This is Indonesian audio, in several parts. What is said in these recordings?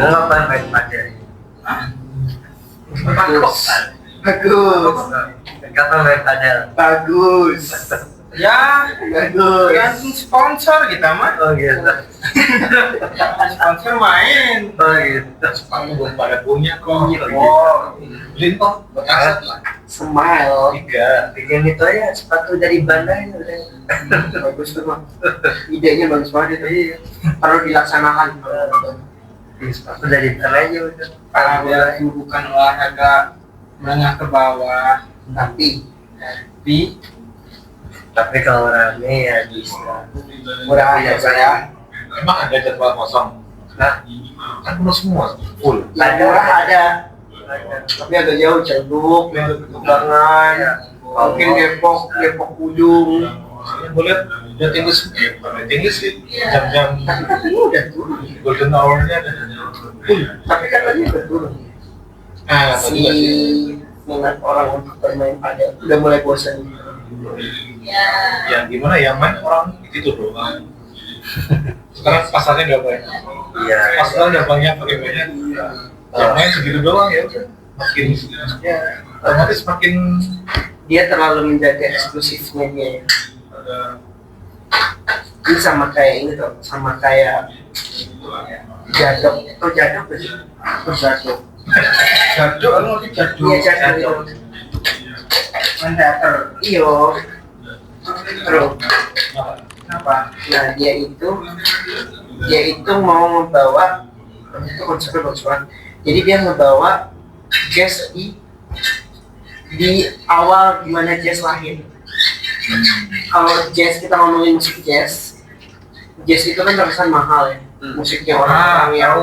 ngapain main padel? Bagus. Bagus. Kapan main padel? Bagus. Ya, bagus. Gantung sponsor kita mah. Oh gitu. Sponsor main. Oh gitu. Belum pada punya kok. Oh, Beli kok bekas lah. Smile. bikin itu aja sepatu dari Bandai udah. Bagus tuh Bang. Idenya bagus banget itu. Iya. Perlu dilaksanakan. Sepatu dari Bandai aja udah. Padel itu bukan olahraga menengah ke bawah, Tapi Tapi kalau rame ya bisa. murah aja saya. emang ada jadwal kosong. Nah, Kan penuh semua, full. Yang murah ada. Tapi agak jauh Ciledug, Kembangan, mungkin Depok ujung. Boleh udah tinggi sih, tinggi sih. Jam-jam Tapi ini udah turun. golden hour-nya ada. Tapi katanya udah turun. Nah, Si minat orang untuk bermain padel udah mulai bosan. yang gimana yang main orang itu doang. Sekarang pasarnya udah banyak. iya. Pasarnya udah banyak, bagaimana? Yang main segitu doang ya udah. Makin ya, otomatis makin Dia terlalu menjaga eksklusifnya dia. Ini sama kayak ini tuh, sama kayak Jadok. Oh Jadok gak sih? Oh Jadok. jaduk, lu lagi jaduk. Iya Jadok. Main teater. Iyo. Terus Kenapa? nah dia itu mau membawa itu konsepnya bagus banget. Jadi dia membawa jazz di awal gimana jazz lahir. Kalau jazz kita ngomongin musik jazz itu kan terkesan mahal ya. Musiknya orang-orang yang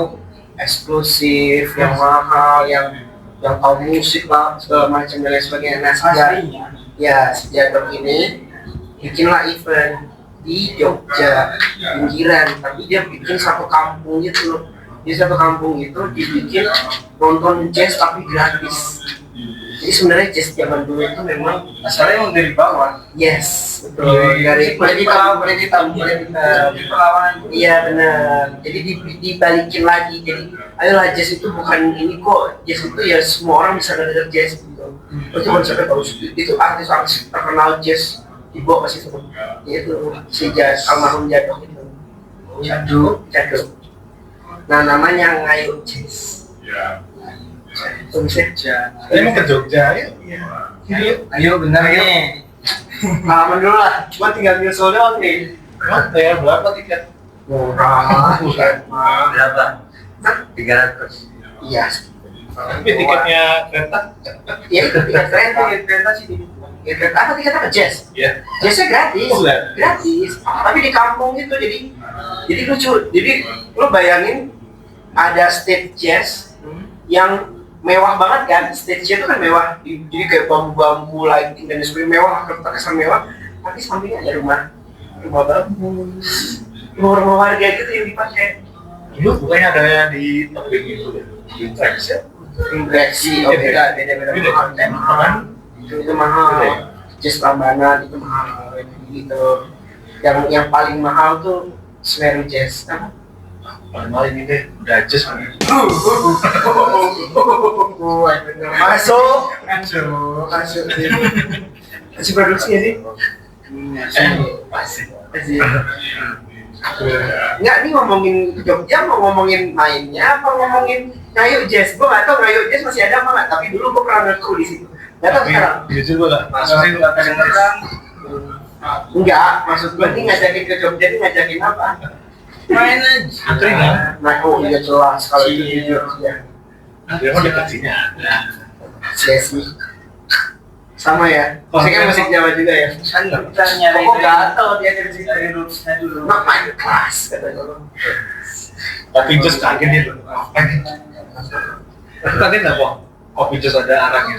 eksklusif, yang mahal, yang tahu musik lah segala macam dan lain sebagainya. Nah sejak ini bikinlah event di Jogja pinggiran, tapi dia bikin satu kampung gitu loh. Di satu kampung itu dibikin nonton jazz tapi gratis. Jadi sebenarnya jazz zaman dulu itu memang Asalnya emang dari bawah. yes betul dari kulit hitam. Perlawanan. Iya benar. Jadi dibalikin lagi. Jadi ayolah jazz itu bukan ini kok. Jazz itu ya semua orang bisa dengar jazz gitu. Itu konsepnya bagus. Itu artis-artis terkenal jazz dibawa ke situ. Itu si jazz almarhum Jadok itu. Jadok. Nah namanya Ngayu Jazz. Itu bisa. Emang ke Jogja ya? Ayo benar nih. Pengalaman dulu lah. Cuma tinggal nyusul doang nih. Emang bayar berapa tiket? Murah. Berapa? 300. Iya. Tapi tiketnya kereta? Iya itu tiket kereta sih. Tiket kereta apa tiket apa jazz? Iya. Jazznya gratis. Oh, Gratis. Tapi di kampung gitu jadi lucu. Jadi lo bayangin ada stage jazz yang mewah banget kan. Stage-nya itu kan mewah. Jadi kayak bambu-bambu lighting dan sebagainya mewah, terkesan mewah. Tapi sampingnya ada rumah bambu. Rumah warga gitu yang dipakai. Dulu bukannya ada di tebing itu ya? Di tracks ya? Impreksi, oh beda mahal. Itu mahal. Jazz Prambanan itu mahal gitu. Yang paling mahal tuh Semeru Jazz. Apa? Paling malah ini deh, udah jazz kan? Masuk. Masih produksi ya sih? Masih. Enggak, nih ngomongin Jogja mau ngomongin mainnya apa ngomongin Ngayu Jazz? Gue gak tau Ngayu Jazz masih ada apa nggak, tapi dulu gue pernah nge-crew di situ. Gak tau sekarang. Jujur gue gak, maksudnya gue gak kedengeran. Enggak, maksud gue nih ngajakin ke Jogja nih ngajakin apa? Main aja. Antri kan? Nah, oh iya jelas kalau itu di Jogja. Dia mau dekat sini ada. Sesi sama ya. Saya kan musik Jawa juga ya. Kan gak bisa nyari. Kok gak tau dia dari situ Dari rootsnya dulu. ngapain kelas kata gue. Kopi jus kaget dia tuh. Kaget gak kok? Kopi jus ada arahnya.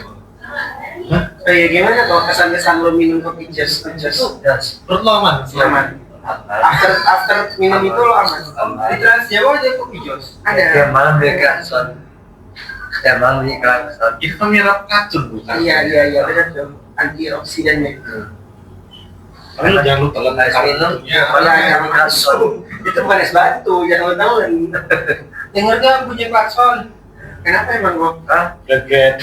Kayak gimana kalau kesan-kesan lo minum kopi jazz? Perut lo aman? Aman. After minum itu lo aman. Di Trans Jawa ada kopi jus. Tiap Ada. malam dia klakson. Tiap malam dia klakson. Itu penyerap racun bukan? Iya benar tuh. Antioksidannya. Tapi lo jangan lupa telan Minum, kartunya. malam dia klakson. Itu bukan es batu, jangan tahu. Dengar gak bunyi klakson? Kenapa emang kok? Get.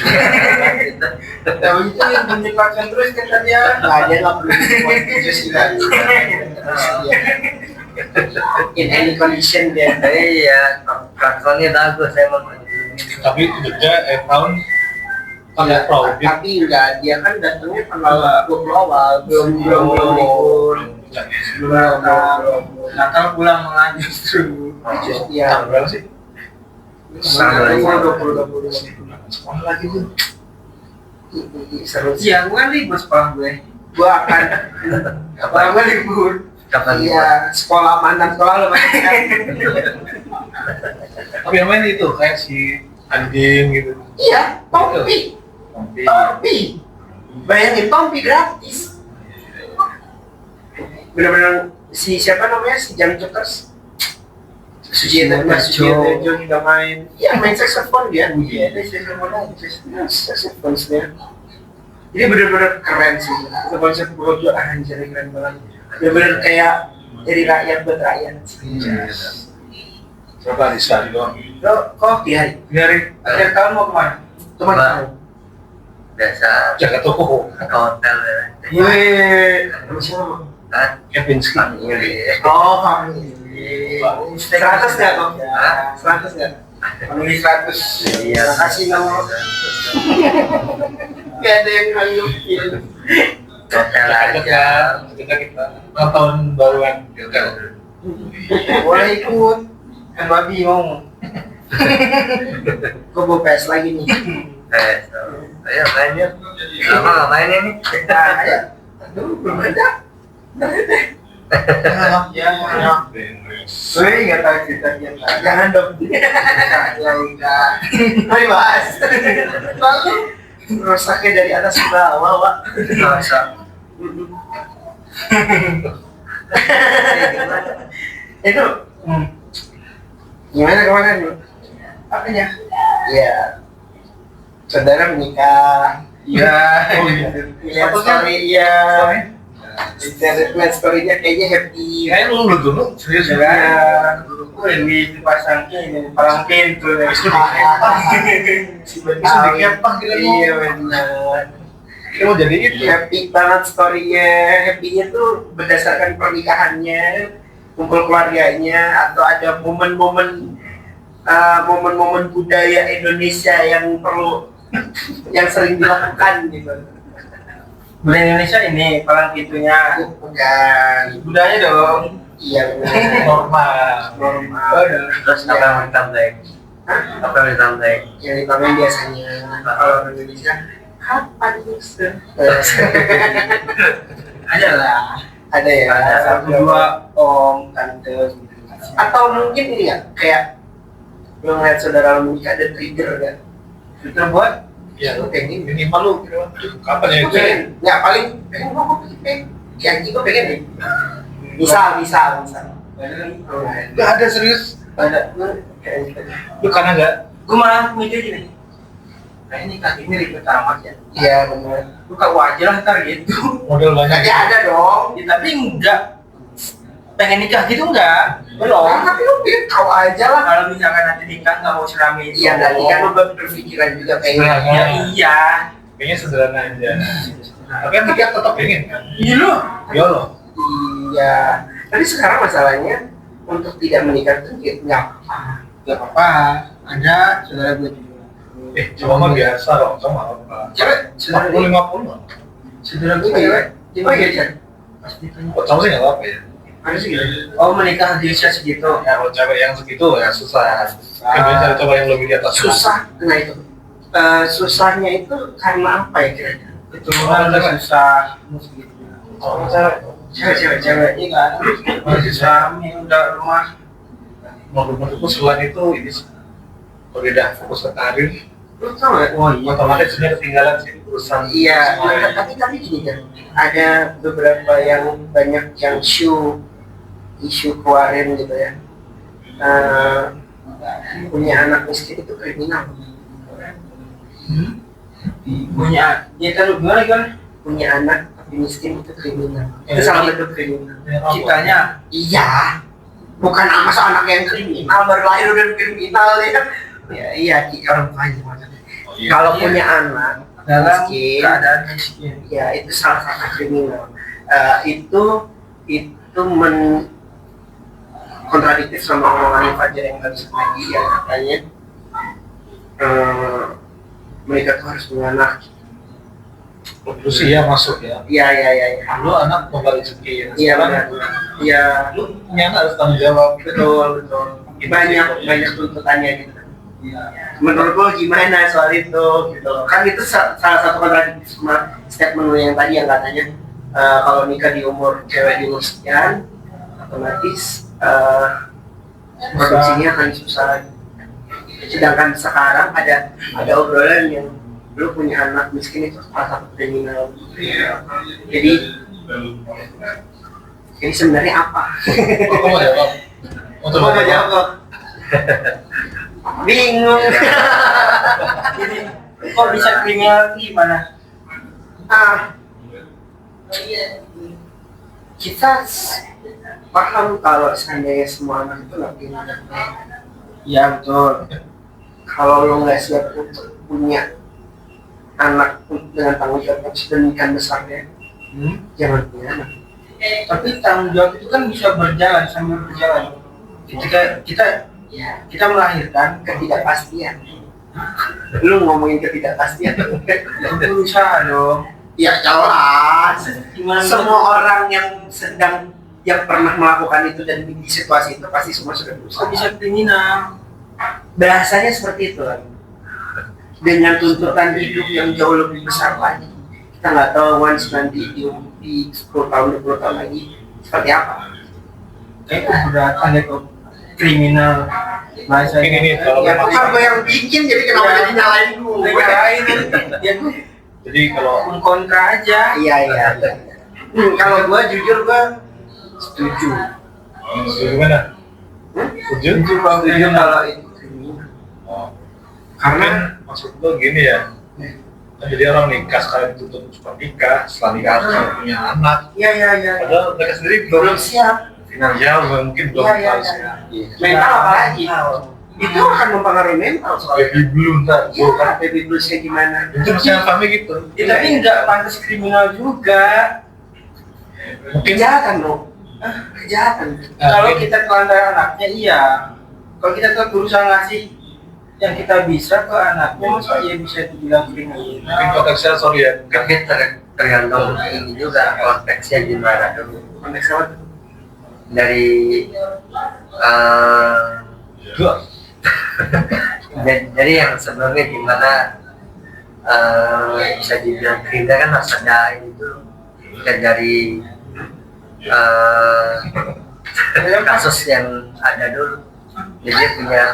Tahu itu yang bunyi klakson terus kata dia. Nggak ada lah belum buat itu sih kan. In any condition dia. Iya, klaksonnya bagus emang. Tapi Jogja tahun tanggal pro. Tapi enggak, dia kan datangnya tanggal 20 awal, belum libur. Natal pulang malah justru. Iya. Tanggal berapa sih? Sama lagi. 20. Sekolah lagi tuh. Seru sih. Iya, gue kan libur sekolah gue. Gua akan Sekolah gue libur. Kapan iya sekolah mantan sekolah lo Tapi yang main itu kayak si anjing gitu. iya Tompi bayangin Tompi gratis bener-bener si siapa namanya si Jam Jokers Sujiatma Sujiatma juga main iya main saxophone dia iya saxophone dia jadi bener-bener keren sih itu konsep Brojo anjir keren banget bener-bener kayak dari rakyat buat rakyat Coba di sekali doang. lo kok di hari Akhir tahun mau kemana? teman Bang. kamu Biasa Jaga toko. ke hotel ya. Wih, sama siapa? Kan Kepinski. family. Oh, family. 100 nggak kok? 100 nggak? Family 100. Iya. Terima kasih nama. Gak ada yang nganggupin. Hotel aja. Kita tahun baruan hotel. Boleh ikut. Kan babi mau. Gue bawa PS lagi nih. So, ayo main yuk. Apa ngapain ini? Nah, ayo. Aduh, belum ada. Ya. Wih, nggak tahu ceritanya. Jangan dong. Ya udah. Mari bahas. Lalu rusaknya dari atas ke bawah, Pak. Masa? Itu gimana kemarin? Apanya? Ya, saudara menikah. Iya. Lihat story ya. Lihat story-nya kayaknya happy. Kayaknya lu dulu serius Ya, gue ini dipasang ini palang pintu dari Itu dikepang. Si Itu dikepang kita mau. Iya benar. Kita mau jadi itu. Happy banget story-nya. Happy-nya tuh berdasarkan pernikahannya, kumpul keluarganya, atau ada momen-momen budaya Indonesia yang perlu yang sering dilakukan gitu. budaya Indonesia ini palang pintunya. Bukan. Budaya dong. Iya benar. Normal. Normal. Terus apa yang ditambahin? Apa yang ditambahin? Yang ditambahin biasanya kalau orang Indonesia kapan bisa? Ada lah. Ada ya. Ada. Satu dua om tante gitu. Atau mungkin ini ya kayak lo ngeliat saudara lo menikah ada trigger kan? Kita buat Ya, Lo pengen minimal lu gitu. Kapan ya gue itu? pengen nggak paling pengen kayak gue pengen nih misal Gak ada serius. ada kayak gitu. Lu karena gak gue malah mikir gini. Kayak nikah ini ribet amat ya. Iya benar. Lu kau aja lah ntar gitu. modal banyak. Tapi ada dong. Ya, tapi enggak. Pengen nikah gitu enggak? Belum. Tapi lo pikir kau aja lah. Kalau misalkan nanti nikah nggak mau serami itu. Iya berarti kan lo berpikiran juga pengen. Sederhana. Ya iya. Kayaknya sederhana aja. Tapi kan nikah tetap pengen kan? Iya loh. Ya Allah. Iya. Tapi sekarang masalahnya untuk tidak menikah itu nggak apa-apa. Gak apa-apa. Ada saudara gue juga. Cuma mah biasa dong, sama apa? Cewek, saudara gue, 40-50 Saudara gue cewek. cewek. Oh iya kan? Pasti tanya. Kok sama sih nggak apa-apa ya? Ada sih gitu. Oh menikah di usia segitu. Ya kalau cewek yang segitu ya susah. Kan biasa coba yang lebih di atas. Susah. Nah itu. Susahnya itu karena apa ya kira-kira? Keturunan udah susah. Gitu. Oh, cewek. Cewek-ceweknya kan. Masih suami udah rumah. Menurutku selain itu ini sih, kalau dia udah fokus ke karir, Lo tau gak? Oh iya. otomatis sebenarnya ketinggalan sih urusan. Iya, semua ya. tapi gini kan, ada beberapa yang banyak yang isu keluarin gitu ya. Punya anak miskin itu kriminal. Punya. Ya kan gimana? Punya anak tapi miskin itu kriminal. Ya, Itu salah jadi- bentuk kriminal. Kitanya. Iya. bukan masa anak yang kriminal baru lahir udah kriminal ya. Ya iya orang tuanya maksudnya. Oh, iya. Kalau punya anak dalam miskin, keadaan miskin. ya itu salah satu kriminal. Itu kontradiktif sama omongan Fajar yang tadi lagi yang katanya mereka tuh harus punya anak. Lu sih ya masuk ya. Iya. Lu anak membawa rezeki ya. Iya benar. Iya Lu punya anak harus tanggung jawab. betul. Banyak tuntutannya gitu. Menurut lo gimana soal itu gitu? Kan itu salah satu kontradiktif sama statement lo yang tadi yang katanya kalau nikah di umur cewek di umur sekian otomatis produksinya akan susah. Sedangkan sekarang ada obrolan yang lu punya anak miskin itu salah satu kriminal. Jadi sebenarnya apa? Oh, kamu jawab. Untuk Gua nggak jawab. Bingung. Jadi kok bisa kriminal gimana? Kita paham kalau seandainya semua anak itu nggak kriminal. Iya betul. Kalau lo nggak siap untuk punya anak dengan tanggung jawab yang sedemikian besarnya, jangan punya anak. Tapi tanggung jawab itu kan bisa berjalan sambil berjalan. Ketika kita melahirkan Ketidakpastian. Lu ngomongin ketidakpastian. berusaha dong. Ya jelas. Gimana? Semua orang yang pernah melakukan itu dan di situasi itu pasti semua sudah berusaha. Kok bisa kriminal? Bahasanya seperti itu kan. Dengan tuntutan hidup yang jauh lebih besar lagi. Kita nggak tahu once nanti di 10 tahun 20 tahun lagi seperti apa. Kayak keberatan ya kok kriminal. Bahasa Mungkin ini kalau Ya memang kan gue yang bikin jadi kenapa jadi nyalain gue? ya gue jadi kalau mengkontra aja. Iya. Kalau gue jujur gue setuju. gimana? Setuju? Setuju kalau itu kriminal. Oh. Karena Maksud gua gini ya. Kan jadi orang nikah sekarang dituntut cepat nikah, setelah nikah harus punya anak. iya. Padahal mereka sendiri Belum belum siap. finansial, mungkin belum Iya. harus. Mental apalagi? Itu akan mempengaruhi mental soalnya. Baby blue ntar, Iya kan baby bluesnya gimana? itu masih kami gitu. Ya, tapi nggak pantas kriminal juga. Mungkin Kejahatan dong. Kejahatan. Kalau kita telantar anaknya iya. Kalau kita tetap berusaha ngasih yang kita bisa ke anaknya, masa iya bisa dibilang kriminal? mungkin konteksnya sorry ya. Tapi tergantung ini juga konteksnya gimana dulu. Konteks apa tuh? Dari jadi yang sebenarnya gimana bisa dibilang kriminal kan maksudnya itu bukan dari kasus yang ada dulu. Jadi dia punya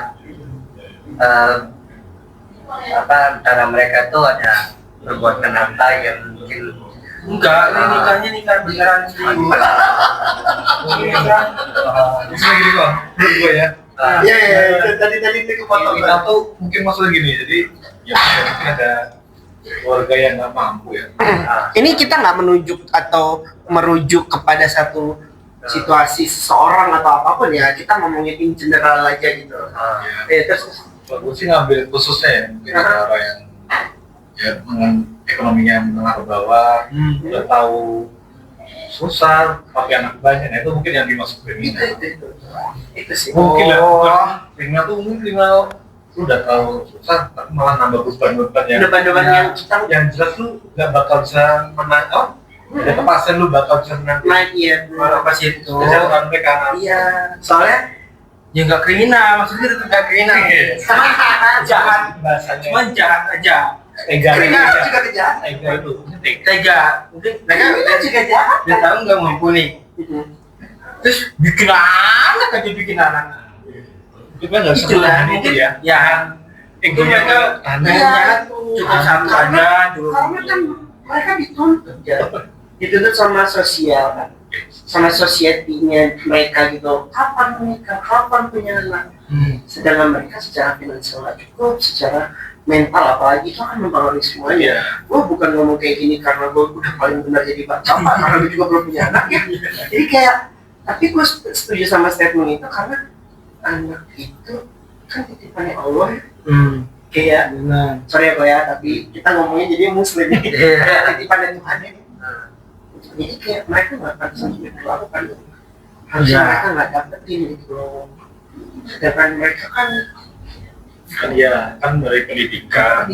antara mereka tuh ada perbuatan apa yang mungkin Enggak, ini nikah beneran serius. Misalnya gini kok, menurut gue ya. Iya. Tadi itu kepotong. Kita tuh mungkin maksudnya gini, jadi ya mungkin ada keluarga yang nggak mampu ya. Ini kita nggak menunjuk atau merujuk kepada satu situasi seseorang atau apapun ya. Kita ngomongin in general aja gitu. Terus Kalau gue sih ngambil khususnya ya, mungkin ada orang yang ya dengan ekonominya menengah ke bawah, udah tahu susah, tapi anak banyak, nah itu mungkin yang dimaksud kriminal. itu sih. Mungkin lah, bukan kriminal tuh mungkin kriminal lu udah tahu susah, tapi malah nambah beban-beban Beban-beban yang kita yang jelas lu nggak bakal bisa menang. Ya kepastian lu bakal bisa menang. naik ya. Kalau pas itu, Kesehatan mereka. Iya. Soalnya ya nggak kriminal, maksudnya tetap nggak kriminal. Jahat, Bahasanya. cuma jahat aja. Tega. kriminal juga kejahatan. Tega itu. Tega. Tega, mungkin mereka Kriminal juga jahat. dia tahu nggak mampu nih. Terus bikin anak aja bikin anak. Kita nggak bisa Itulah menahan itu ya. Ya, itu mereka tahan. cukup satu aja dulu. Karena kan mereka dituntut ya. Dituntut sama sosial kan. Sama society-nya mereka gitu. Kapan menikah? Kapan punya anak? Sedangkan mereka secara finansial nggak cukup, secara mental apalagi itu akan mempengaruhi semuanya. Gue bukan ngomong kayak gini karena gue udah paling benar jadi bapak, karena gue juga belum punya anak ya. Jadi kayak Tapi gue setuju sama statement itu karena anak itu kan titipannya Allah ya. Kayak sorry ya Ko ya, tapi kita ngomongnya jadi muslim titipannya Tuhan ya. Jadi kayak mereka nggak akan sampai melakukan harusnya mereka nggak dapetin gitu loh. Sedangkan mereka kan ya kan dari pendidikan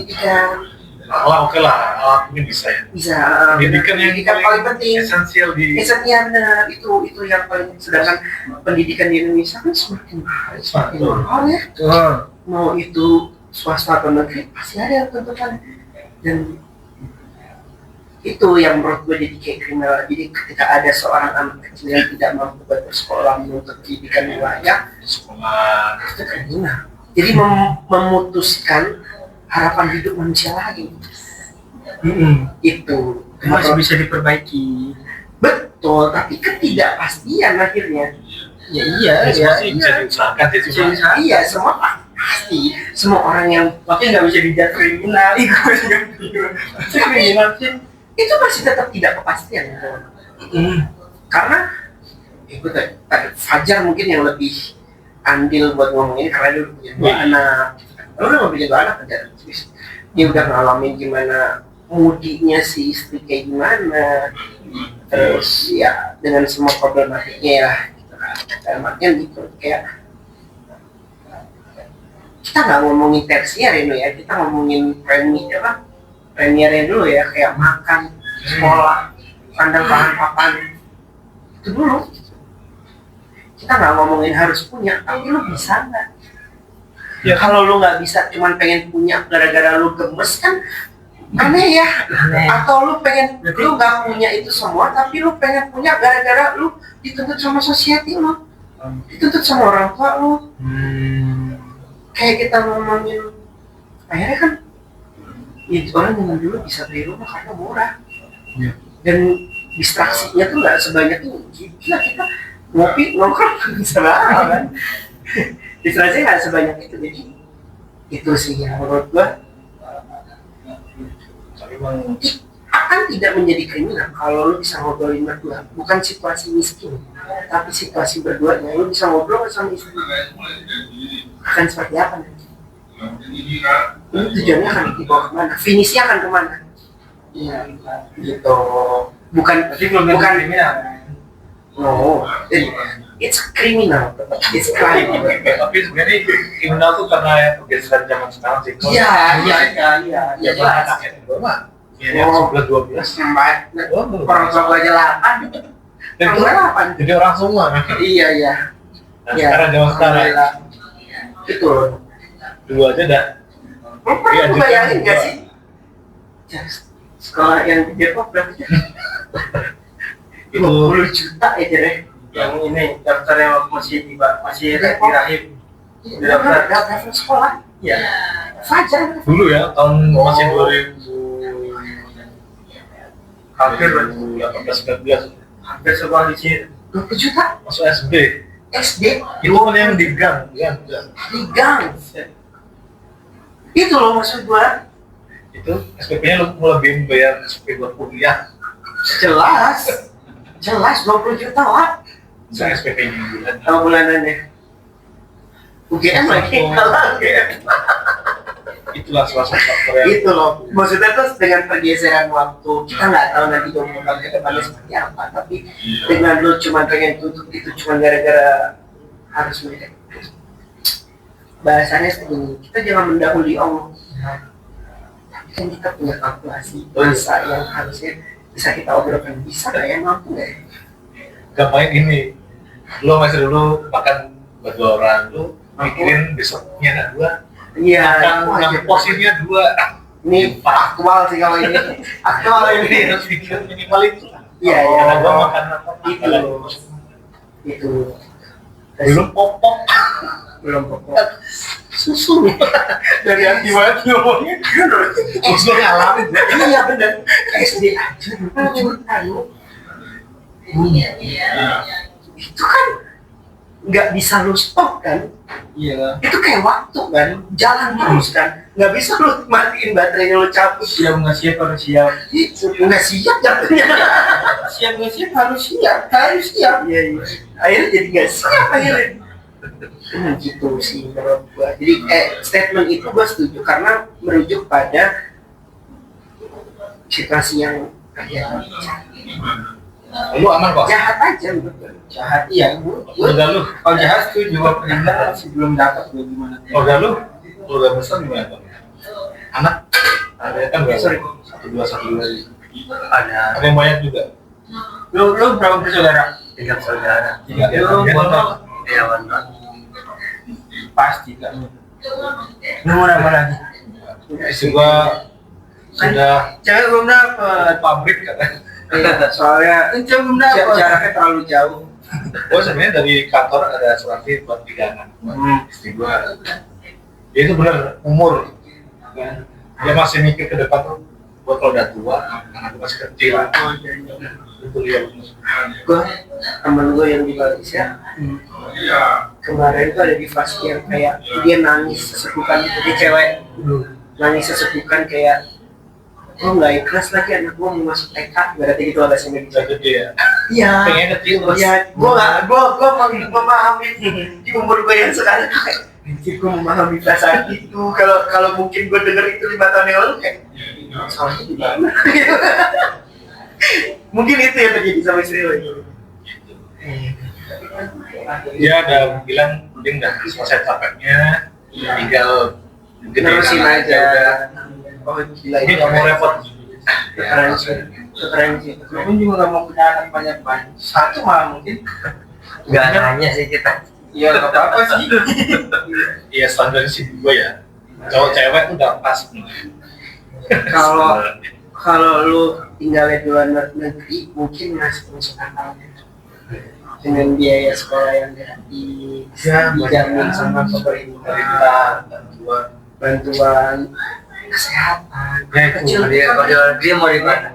oke lah, alat ini bisa ya. bisa Pendidikan yang paling penting. esensial di Esensial benar itu yang paling. Sedangkan pendidikan di Indonesia kan semakin mahal ya. Mau itu swasta atau negeri pasti ada yang tuntutan, dan itu yang menurut gue jadi kayak kriminal. Jadi ketika ada seorang anak kecil yang tidak mampu bersekolah menuntut pendidikan yang layak, sekolah itu kriminal. Jadi memutuskan harapan hidup manusia lagi. Itu Masih bisa diperbaiki. betul, tapi ketidakpastian akhirnya. Ya iya, bisa diusahakan sih, cuma Iya, semua pasti. Semua orang yang Tapi nggak bisa dijat kriminal. Kriminal sih. itu masih tetap tidak kepastian gitu. Karena itu tadi Fajar mungkin yang lebih andil buat ngomongin karena dia udah punya dua anak. Lu udah nggak punya dua anak kan? Dia udah ngalamin gimana mudinya si istri kayak gimana, terus ya dengan semua problematiknya ya gitu kan. Dalam artian gitu kayak kita nggak ngomongin tersier ini ya, kita ngomongin premiernya dulu ya, kayak makan, sekolah, sandang bahan papan itu dulu. Kita nggak ngomongin harus punya, tapi lu bisa nggak? Ya kalau lu nggak bisa, cuman pengen punya gara-gara lu gemes kan aneh ya. Atau lu pengen, lu nggak punya itu semua, tapi lu pengen punya gara-gara lu dituntut sama society lu, dituntut sama orang tua lu. Kayak kita ngomongin, akhirnya kan ya orang zaman dulu bisa beli rumah karena murah, dan distraksinya tuh nggak sebanyak itu. Gila, kita ngopi nongkrong bisa banget kan. Distraksinya nggak sebanyak itu. Jadi itu sih yang menurut gua akan tidak menjadi kriminal kalau lu bisa ngobrolin berdua, bukan situasi miskin, tapi situasi berduanya. Lu bisa ngobrol sama istri, akan seperti apa nanti? Ini tujuannya akan dibawa kemana? Finishnya akan kemana? Iya, gitu. Bukan kriminal. No, it's criminal. It's crime. tapi sebenarnya kriminal tuh karena pergeseran zaman sekarang sih. Iya. Jelas. Ya, 11-12. Orang tua gua aja 8. Dan Orang tua 8. jadi orang semua. Iya. Nah, sekarang zaman sekarang Itu. dua aja dah. Lu pernah bayangin gak sih? Sekolah yang di Depok berapa? 20 juta aja deh. Yang ini daftarnya masih rahim. Daftar sekolah. Iya. Fajar. Dulu ya, tahun masih 2000 Hampir 2018-19 hampir sekolah di sini. 20 juta masuk SD. SD Itu kan yang di gang, ya. di gang. Itu loh maksud gua. Itu SPP-nya lu lebih bayar SPP buat kuliah. Jelas 20 juta lah. Saya SPP di bulan. Bulanannya. UGM lagi kalah UGM. Itulah salah satu faktor yang Itu loh. Maksudnya tuh dengan pergeseran waktu, kita nggak tahu nanti 20 tahun ke depannya seperti apa. Tapi dengan lu cuma pengen tutup itu cuma gara-gara harus mereka. Bahasanya seperti kita jangan mendahului Allah. Tapi kan kita punya kalkulasi masa yang harusnya bisa kita obrolkan. Bisa nggak ya, mampu nggak ya? gampangnya gini, lo masih dulu makan buat 2 orang, lo mikirin besoknya ada 2, Iya. makan porsinya 2. Ini aktual sih kalau ini. Aktual ini. Harus pikir minimal itu. Iya. Karena gua makan apa? Itu. Belum popok. Belum pokok. Susu dari hati banget ngomongnya. Terus lo ngalamin. Iya benar. SD aja 20 juta lo. Itu kan nggak bisa lu stop kan? Iya. Itu kayak waktu kan, jalan terus kan. Nggak bisa lu matiin baterainya, lu cabut. Siap nggak siap harus siap. Itu nggak siap jatuhnya. siap nggak siap harus siap. Iya, iya. Akhirnya jadi nggak siap akhirnya. Gitu sih menurut gua. Jadi statement itu gua setuju karena merujuk pada situasi yang kayak Lu aman kok? jahat aja menurut gua. Jahat iya. Keluarga lu? Kalau jahat tuh juga pernah sebelum dapat gue gimana? Keluarga lu? Keluarga besar gimana Pak? Anak? Ada kan berapa? Sorry. 1, 2. Ada Ada yang banyak juga? Lu berapa bersaudara? 3 saudara. Tiga. Lu Dia nonton? Iya benar. Pasti kan. Lu mau nambah lagi? Istri gua sudah Cewek belum dapet. pabrik kan? Soalnya Cewek belum dapet. jaraknya terlalu jauh. Gua sebenarnya dari kantor ada surat buat pegangan. Istri gua dia itu benar umur kan? Dia masih mikir ke depan tuh buat kalau udah tua anak masih kecil itu dia Gue temen gue yang di Malaysia kemarin tuh ada di fase yang kayak dia nangis sesepukan gitu, dia cewek nangis sesepukan kayak gue nggak ikhlas lagi anak gue mau masuk TK berarti gitu agak sih bisa gede ya iya pengen kecil terus iya gue memahami di umur gue yang sekarang kayak anjir gue memahami perasaan itu kalau mungkin gue denger itu 5 tahun yang lalu kayak salahnya di mana mungkin itu yang terjadi sama istri lo itu. dia ada bilang mending udah selesai capeknya tinggal Terusin aja. Oh gila ini ini nggak mau repot keren sih. Gue juga nggak mau punya anak banyak. Satu malah mungkin. Nggak nanya sih kita. Iya nggak apa-apa sih. iya standar sih gue ya cowok cewek tuh udah pas Kalau lu tinggalnya di luar negeri mungkin masih masuk akal dengan biaya sekolah yang dijamin sama pemerintah, bantuan kesehatan. ya itu Kecil Dia kalau di luar negeri mau di mana?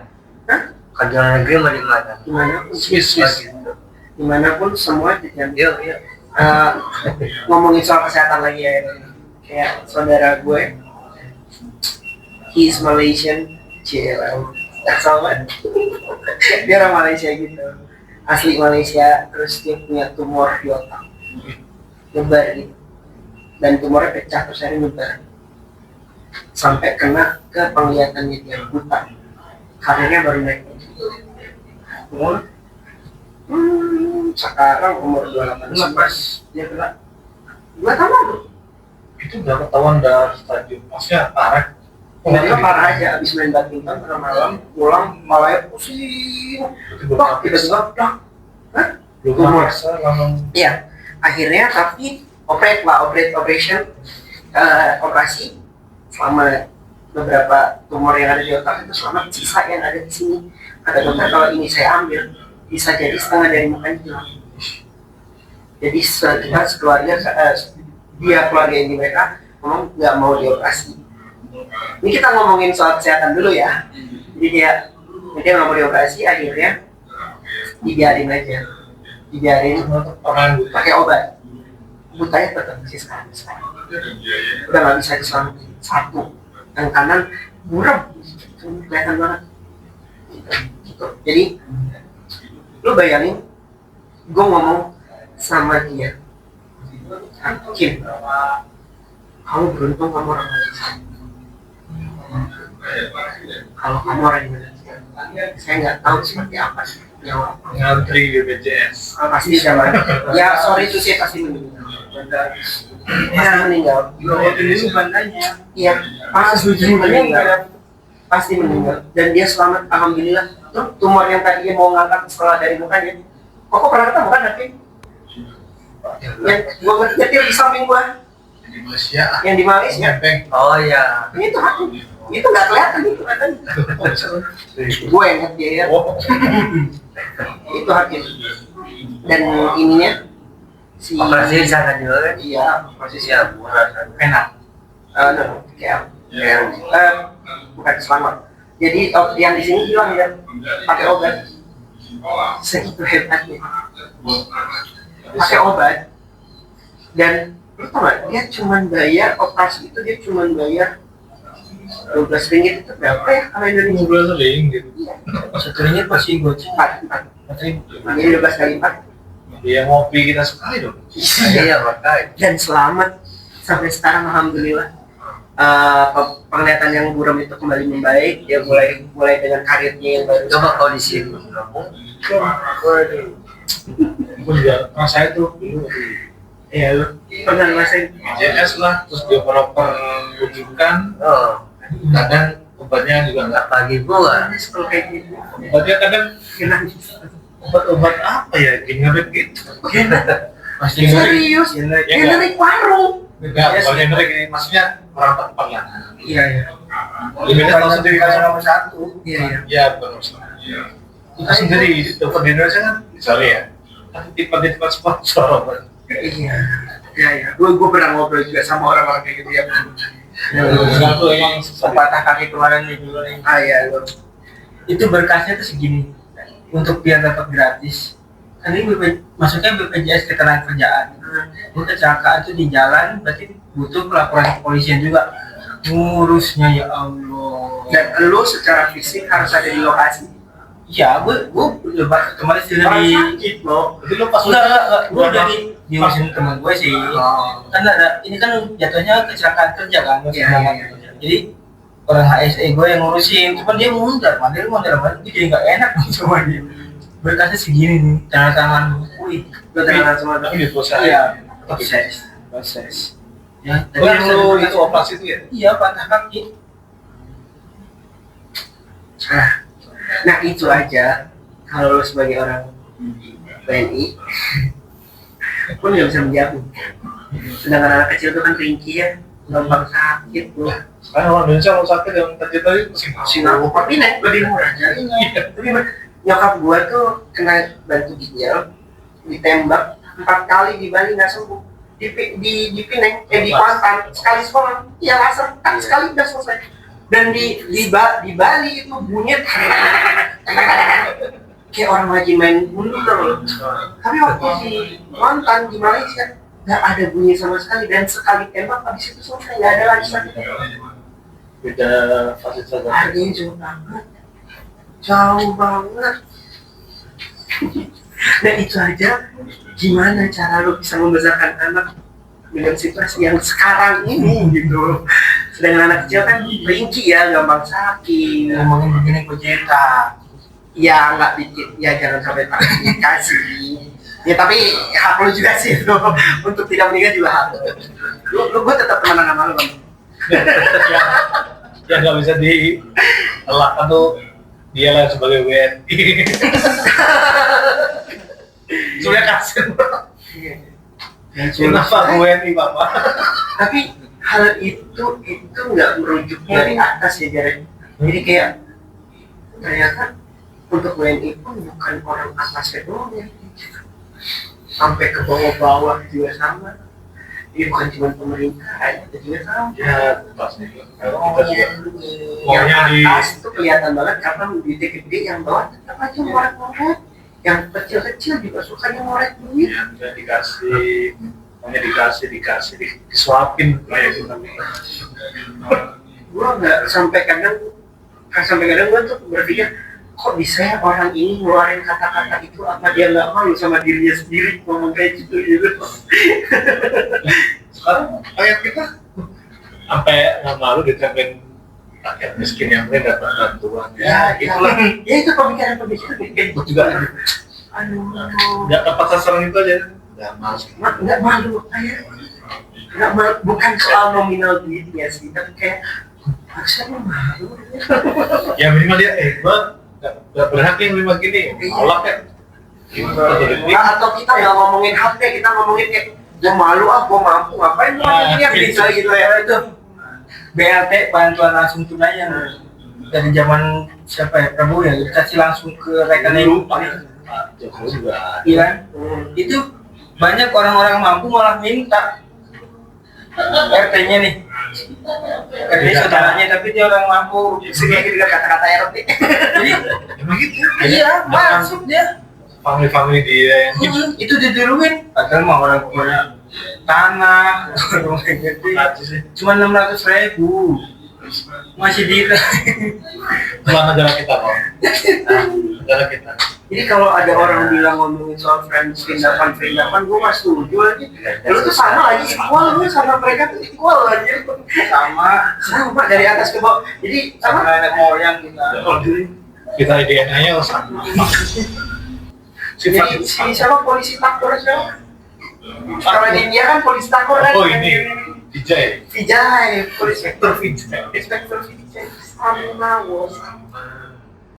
Hah? Kalau di luar negeri mau di mana? Dimanapun, Swiss dimanapun semua dijamin. Iya. Ngomongin soal kesehatan lagi ya, kayak saudara gue, he's Malaysian, that's all man. Dia orang Malaysia gitu, asli Malaysia, terus dia punya tumor di otak, nyebar gitu, dan tumornya pecah terus akhirnya nyebar, sampai kena ke penglihatannya dia buta, karirnya baru naik. Umur sekarang umur 28 dia kena 2 tahun lalu. itu udah ketahuan dari stadium maksudnya parah Dia parah aja abis main badminton tengah malam pulang malah pusing. Tiba-tiba belum merasa langsung Iya, akhirnya tapi operasi selama beberapa tumor yang ada di otak itu selamat, sisa yang ada di sini. Kata dokter kalau ini saya ambil bisa jadi setengah dari mukanya hilang. Jadi kita sekeluarga dia keluarga ini mereka ngomong nggak mau dioperasi. Ini kita ngomongin soal kesehatan dulu ya. Jadi dia nggak mau dioperasi, akhirnya dibiarin aja, orang pakai obat. Butanya tetap masih sekarang. Udah nggak bisa diselamatin. Satu, yang kanan buram, kelihatan banget. Gitu. Jadi lu bayangin, gue ngomong sama dia, Kim, kamu beruntung kamu orang Malaysia. Kalau kamu orang Indonesia, saya nggak tahu seperti apa sih nyawa. ngantri BPJS Pasti sama. Ya sorry itu sih pasti meninggal. Pasti meninggal. Itu bandanya. Iya, pasti meninggal. Dan dia selamat, alhamdulillah. Tuh tumor yang tadi dia mau ngangkat setelah dari mukanya, kok pernah ketemu kan nanti? Yang gua nyetir di samping gua, di Malaysia yang di Malaysia. Beng. Oh iya. Itu hati, itu nggak kelihatan itu katanya. Gue yang nyetir, ya. Oh, Itu hati. Dan ininya si Operasi di sana juga kan? iya Posisi yang murah kan? enak. no, kayak bukan selamat. Jadi yang di sini hilang ya, pakai obat. Segitu hebatnya. Pakai obat. Dan lu tau gak, dia cuma bayar operasi itu dia cuma bayar 12 ringgit itu berapa ya kalau Indonesia? 15 ring gitu. Satu ringgit masih goceng. 4 jadi 12 kali 4. Dia ngopi kita sekali dong. Iya makanya. Dan selamat sampai sekarang alhamdulillah. Penglihatan yang buram itu kembali membaik. Dia mulai dengan karirnya yang baru. Coba kau di sini kamu. Gue juga rasanya tuh. Iya lu pernah ngerasain? JS lah, terus dia proper rujukan. Oh, Kadang obatnya juga nggak. pagi gua. Kalau kayak gitu Obatnya kadang gimana? obat apa ya, generik gitu. Pasti Serius? generik. Ya, Generik warung. Enggak, kalau generik ini maksudnya orang tepat lah. Iya iya. Limitnya tahu sendiri Bukan kan? nomor satu. Iya iya. Ya benar. Kita sendiri dokter di Indonesia kan, sorry ya, kan tipe-tipe sponsor. Iya. Iya iya. Gue pernah ngobrol juga sama orang-orang kayak gitu ya. Sekarang tuh emang susah. Patah kaki kemarin nih dulu nih. Iya lu. Itu berkasnya tuh segini. Untuk biar dapat gratis. Kan ini maksudnya BPJS ketenagakerjaan. Gue kecelakaan tuh di jalan, berarti butuh pelaporan kepolisian juga. Ngurusnya ya Allah. Dan lu secara fisik harus ada di lokasi. Iya, gue lebat kemarin sih Orang di sakit loh. Jadi lo pas enggak, gue dari diurusin teman gue sih. Oh. Kan ada, ini kan jatuhnya kecelakaan kerja kan. Iya, maksudnya. iya. Jadi orang HSE gue yang ngurusin, cuman dia mondar mandir, gue jadi nggak enak sama dia. Berkasnya segini nih, tanda tangan, wih, Gue tenang sama tapi di proses. iya, proses. Ya, Oh, yang lo itu operasi itu ya? Iya, patah kaki. Nah itu aja. Kalau lu sebagai orang WNI pun nggak bisa menjamin. Sedangkan anak kecil itu kan ringkih ya, gampang sakit loh. Sekarang orang Indonesia kalau sakit yang terjadi tadi Singapura tapi naik lebih murah aja. Tapi nyokap gua tuh kena batu ginjal, ditembak 4 kali di Bali nggak sembuh. Di Pineng, di Kuantan sekali sekolah, ya laser kan sekali udah selesai. Dan di Bali itu bunyinya kayak orang lagi main gunung loh. Tapi waktu di Kuantan di Malaysia nggak ada bunyi sama sekali dan sekali tembak habis itu selesai, nggak ada lagi sakit. beda fasilitas. Harganya jauh banget. Nah itu aja, gimana cara lo bisa membesarkan anak dengan situasi yang sekarang ini gitu. Sedangkan anak kecil kan ringkih ya, gampang sakit. Ngomongin begini kojeta. Ya nggak dikit, ya jangan sampai tak dikasih. Ya tapi hak lo juga sih lo untuk tidak menikah juga hak. Gue tetap temenan sama lo Bang. Ya nggak bisa dielakkan tuh dia lah sebagai WNI. Sudah kasih. Kenapa WNI Bapak? Tapi hal itu nggak merujuk dari atas ya Jared. Jadi kayak ternyata untuk WNI pun bukan orang atasnya doang ya, sampai ke bawah-bawah juga sama. Jadi bukan cuma pemerintah aja juga sama. Ya pasti. Oh, Kita juga yang maunya di atas itu kelihatan banget karena duitnya gede, yang bawah tetap aja ngoret-ngoret. Yang kecil-kecil juga sukanya ngoret duit. yang bisa dikasih, maunya dikasih, disuapin kayak gitu. Gua nggak sampai kadang gua tuh berpikir kok bisa ya orang ini ngeluarin kata-kata itu, apa dia nggak malu sama dirinya sendiri ngomong kayak gitu. Sekarang kayak kita sampai nggak malu ditempelin rakyat miskin yang lain dapat bantuan. Ya itulah. Ya itu pemikiran kayak gitu juga. Aduh, Nggak tepat sasaran itu aja. Nggak malu. nggak malu kayak nggak malu, bukan soal nominal duitnya sih, tapi kayak harusnya lu malu. Ya minimal dia, gua nggak berhak yang lima gini. Tolak ya. Nah, atau kita nggak ngomongin HP, kita ngomongin kayak gua malu gua mampu ngapain lu ngomongin yang bisa gitu ya. Itu BLT, bantuan langsung tunai yang dari zaman siapa ya, Prabowo ya, dikasih langsung ke rekening. Jokowi juga. Iya kan? Itu banyak orang-orang mampu malah minta RT-nya nih. RT saudaranya tapi dia orang mampu. Segini juga kata-kata RT. Jadi Emang gitu. iya, masuk dia. Family dia yang Itu ditiruin. Padahal mah orang punya tanah, rumah gede. Cuma 600.000. Masih di Itulah negara kita kok. Nah, negara kita. Jadi kalau ada orang bilang ngomongin soal perindapan, gue gak setuju lagi. Lu tuh sama lagi, equal, lu sama mereka tuh equal aja. Sama dari atas ke bawah. Jadi sama apa? nenek moyang kita. Kita DNA-nya sama. Jadi si siapa polisi takor siapa? Kalau di India kan polisi takor kan? Oh ini, Vijay. Vijay, polisi Inspektur Vijay. inspektur Vijay. Sama, bos.